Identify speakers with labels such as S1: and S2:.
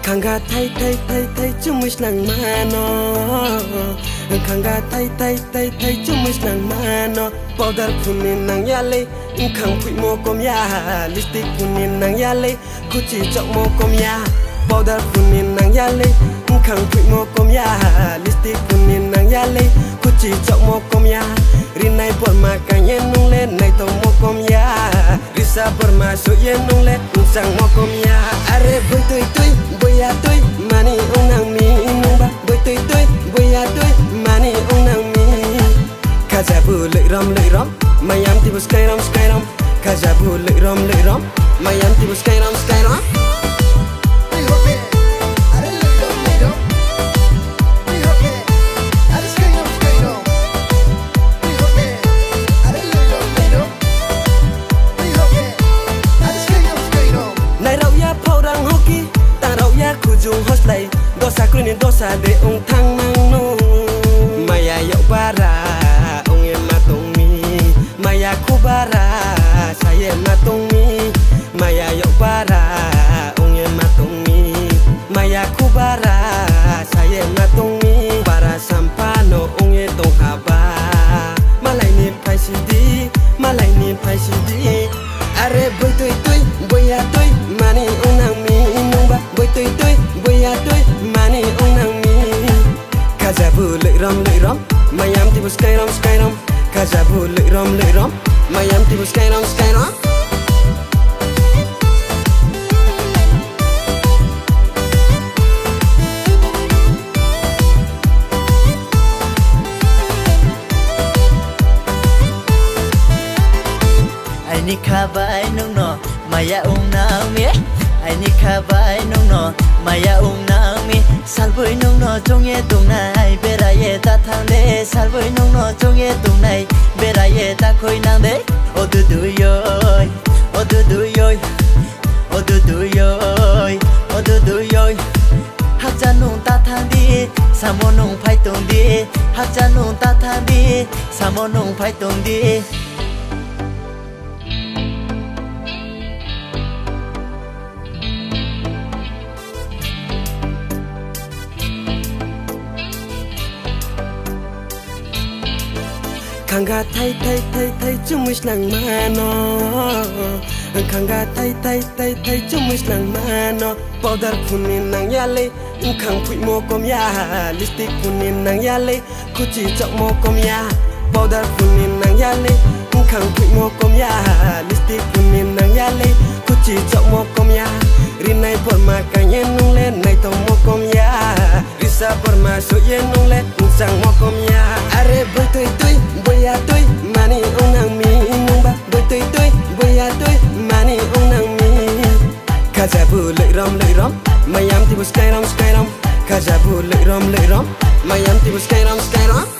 S1: Kanga thay thay thay thay chung mich nang mano Kanga thay thay thay thay chung mich nang mano Powder kunin nang yale Kang pui mo kom ya Lipstick kunin nang yale Kuchi chok mo kom ya Powder kunin nang yale Kang pui mo kom ya Lipstick kunin nang yale Kuchi chok mo kom ya Rinai bor ma kang yen nung le Nai tong mo kom ya Risa bor ma so yen nung le Unsang mo kom ya Are boy tui tui boy ya tui Mani ong nang mi nung ba Boy tui tui boy ya tui Mani ong nang mi Kaza bu lợi rom Mayam tibu sky rom Kaza bu lợi rom Mayam tibu sky rom Kujung host lay dosa kunin dosa de ong thang mang no maya yau bara ong em matong mi maya kubara saya matong mi maya yau bara ong em matong mi maya kubara saya matong mi para sampano ong e tong haba malai ni pai sidi are boy tui boy ya tui mani ong nang mi nung ba boy tui boy ya tui mani ong nang mi Kaza bu lợi rom Mayam tibu sky rom Kaza bu lợi rom Mayam tibu sky rom
S2: Ni kabai nung no maya ung nang mi ai ni kabai nung no maya ung nang mi salboi nung no trong ye tung nai bera ye ta thang de salboi nung no trong ye tung nai bera ye ta khoi nang de o du du yoi o du du yoi o du du yoi o du du yoi hak cha nung ta thang di samo nung phai tung di hak cha nung ta thang di samo nung phai tung di
S1: Kanga thay thay thay thay chung mich nang mano Kanga thay thay thay thay chung mich nang mano Powder kunin nang yale Kang pui mo kom ya Lipstick kunin nang yale Kuchi chok mo kom ya Powder kunin nang yale Kang pui mo kom ya Lipstick kunin nang yale Kuchi chok mo kom ya Rinai bor ma kang yen nung le Nai tong mo kom ya Risa bor ma so yen nung le Unsang mo kom ya Are boy tui boy ya tui Mani ong nang mi nung ba Boy tui boy ya tui Mani ong nang mi Kaza bu lợi rom Mayam tibu sky rom Kaza bu lợi rom Mayam tibu sky rom